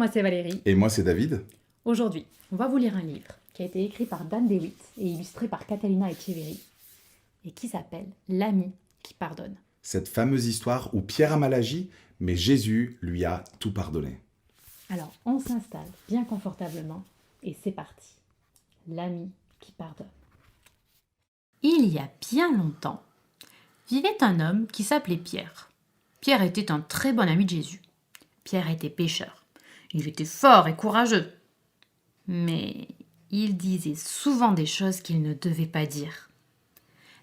moi c'est Valérie. Et moi, c'est David. Aujourd'hui, on va vous lire un livre qui a été écrit par Dan DeWitt et illustré par Catalina Echeverry et qui s'appelle L'ami qui pardonne. Cette fameuse histoire où Pierre a mal agi, mais Jésus lui a tout pardonné. Alors, on s'installe bien confortablement et c'est parti. L'ami qui pardonne. Il y a bien longtemps, vivait un homme qui s'appelait Pierre. Pierre était un très bon ami de Jésus. Pierre était pêcheur. Il était fort et courageux. Mais il disait souvent des choses qu'il ne devait pas dire.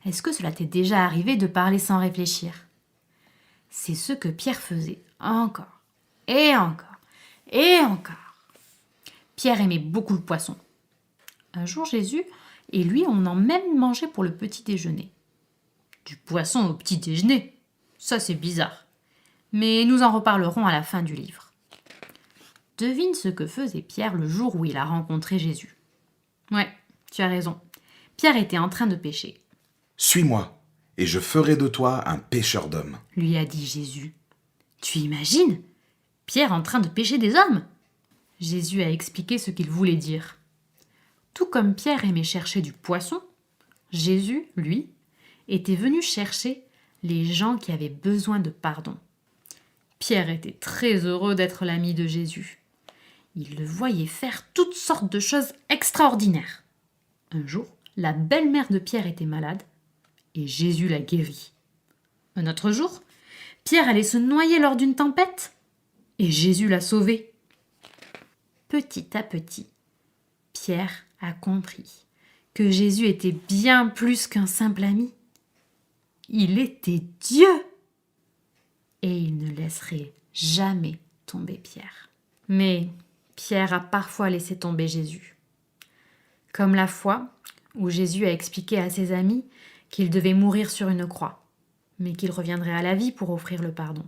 Est-ce que cela t'est déjà arrivé de parler sans réfléchir ? C'est ce que Pierre faisait encore, et encore, et encore. Pierre aimait beaucoup le poisson. Un jour, Jésus et lui en ont même mangé pour le petit déjeuner. Du poisson au petit déjeuner, ça c'est bizarre. Mais nous en reparlerons à la fin du livre. Devine ce que faisait Pierre le jour où il a rencontré Jésus. Ouais, tu as raison. Pierre était en train de pêcher. Suis-moi, et je ferai de toi un pêcheur d'hommes. Lui a dit Jésus. Tu imagines ? Pierre en train de pêcher des hommes ? Jésus a expliqué ce qu'il voulait dire. Tout comme Pierre aimait chercher du poisson, Jésus, lui, était venu chercher les gens qui avaient besoin de pardon. Pierre était très heureux d'être l'ami de Jésus. Il le voyait faire toutes sortes de choses extraordinaires. Un jour, la belle-mère de Pierre était malade et Jésus la guérit. Un autre jour, Pierre allait se noyer lors d'une tempête et Jésus l'a sauvé. Petit à petit, Pierre a compris que Jésus était bien plus qu'un simple ami. Il était Dieu et il ne laisserait jamais tomber Pierre. Mais Pierre a parfois laissé tomber Jésus. Comme la fois où Jésus a expliqué à ses amis qu'il devait mourir sur une croix, mais qu'il reviendrait à la vie pour offrir le pardon.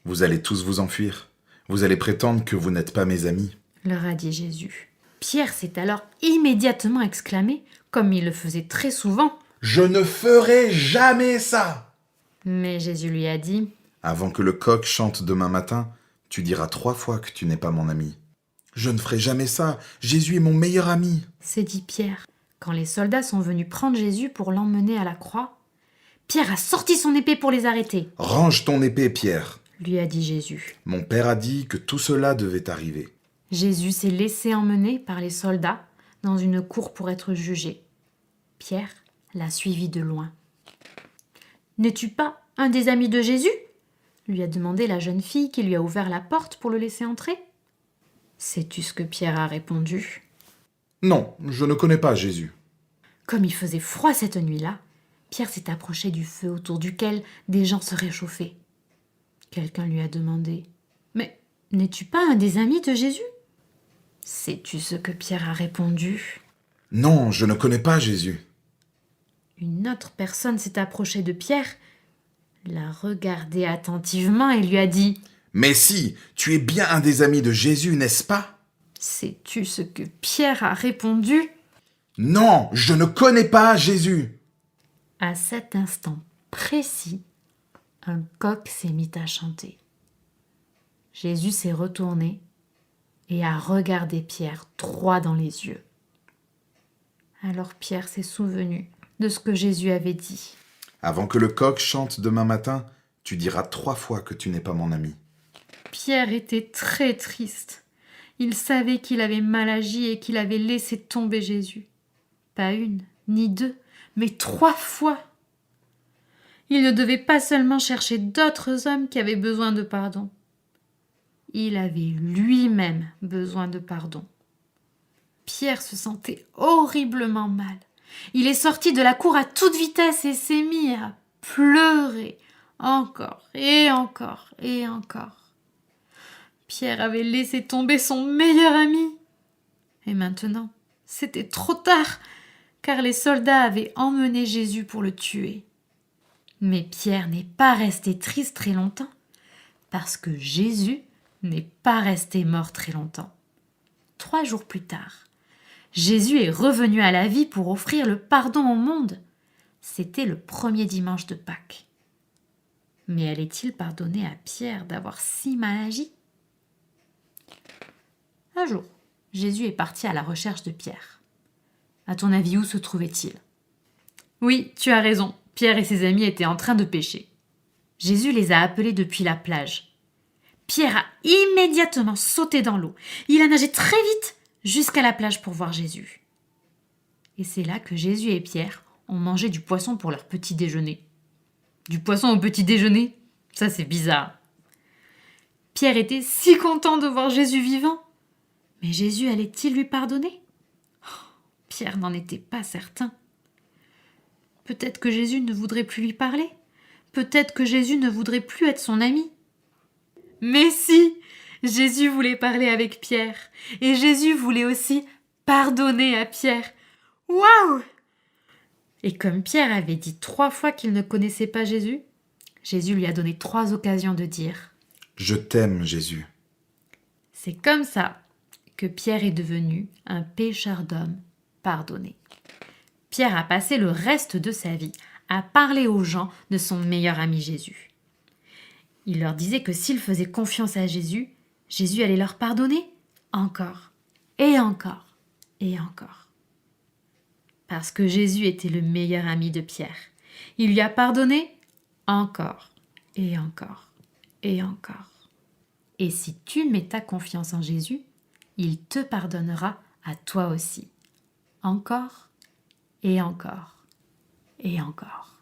Vous allez tous vous enfuir. Vous allez prétendre que vous n'êtes pas mes amis. Leur a dit Jésus. Pierre s'est alors immédiatement exclamé, comme il le faisait très souvent. Je ne ferai jamais ça. Mais Jésus lui a dit, Avant que le coq chante demain matin, tu diras 3 fois que tu n'es pas mon ami. Je ne ferai jamais ça. Jésus est mon meilleur ami. s'est dit Pierre. Quand les soldats sont venus prendre Jésus pour l'emmener à la croix, Pierre a sorti son épée pour les arrêter, Range ton épée, Pierre. lui a dit Jésus. Mon père a dit que tout cela devait arriver. Jésus s'est laissé emmener par les soldats dans une cour pour être jugé. Pierre l'a suivi de loin. « N'es-tu pas un des amis de Jésus ?» lui a demandé la jeune fille qui lui a ouvert la porte pour le laisser entrer. Sais-tu ce que Pierre a répondu ? Non, je ne connais pas Jésus. Comme il faisait froid cette nuit-là, Pierre s'est approché du feu autour duquel des gens se réchauffaient. Quelqu'un lui a demandé « Mais n'es-tu pas un des amis de Jésus ?» Sais-tu ce que Pierre a répondu ? Non, je ne connais pas Jésus. Une autre personne s'est approchée de Pierre, l'a regardé attentivement et lui a dit « Mais si, tu es bien un des amis de Jésus, n'est-ce pas ? Sais-tu ce que Pierre a répondu ? Non, je ne connais pas Jésus. À cet instant précis, un coq s'est mis à chanter. Jésus s'est retourné et a regardé Pierre droit dans les yeux. Alors Pierre s'est souvenu de ce que Jésus avait dit. Avant que le coq chante demain matin, tu diras 3 fois que tu n'es pas mon ami. Pierre était très triste. Il savait qu'il avait mal agi et qu'il avait laissé tomber Jésus. Pas une, ni deux, mais 3 fois. Il ne devait pas seulement chercher d'autres hommes qui avaient besoin de pardon. Il avait lui-même besoin de pardon. Pierre se sentait horriblement mal. Il est sorti de la cour à toute vitesse et s'est mis à pleurer encore et encore et encore. Pierre avait laissé tomber son meilleur ami. Et maintenant, c'était trop tard, car les soldats avaient emmené Jésus pour le tuer. Mais Pierre n'est pas resté triste très longtemps, parce que Jésus n'est pas resté mort très longtemps. 3 jours plus tard, Jésus est revenu à la vie pour offrir le pardon au monde. C'était le premier dimanche de Pâques. Mais allait-il pardonner à Pierre d'avoir si mal agi ? Un jour, Jésus est parti à la recherche de Pierre. À ton avis, où se trouvait-il? Oui, tu as raison, Pierre et ses amis étaient en train de pêcher. Jésus les a appelés depuis la plage. Pierre a immédiatement sauté dans l'eau. Il a nagé très vite jusqu'à la plage pour voir Jésus. Et c'est là que Jésus et Pierre ont mangé du poisson pour leur petit déjeuner. Du poisson au petit déjeuner? Ça, c'est bizarre. Pierre était si content de voir Jésus vivant. Mais Jésus allait-il lui pardonner? Pierre n'en était pas certain. Peut-être que Jésus ne voudrait plus lui parler. Peut-être que Jésus ne voudrait plus être son ami. Mais si! Jésus voulait parler avec Pierre. Et Jésus voulait aussi pardonner à Pierre. Waouh! Et comme Pierre avait dit 3 fois qu'il ne connaissait pas Jésus, Jésus lui a donné 3 occasions de dire « Je t'aime, Jésus. » C'est comme ça que Pierre est devenu un pêcheur d'hommes pardonné. Pierre a passé le reste de sa vie à parler aux gens de son meilleur ami Jésus. Il leur disait que s'ils faisaient confiance à Jésus, Jésus allait leur pardonner encore, et encore, et encore. Parce que Jésus était le meilleur ami de Pierre. Il lui a pardonné encore, et encore, et encore. Et si tu mets ta confiance en Jésus, il te pardonnera à toi aussi. Encore, et encore, et encore.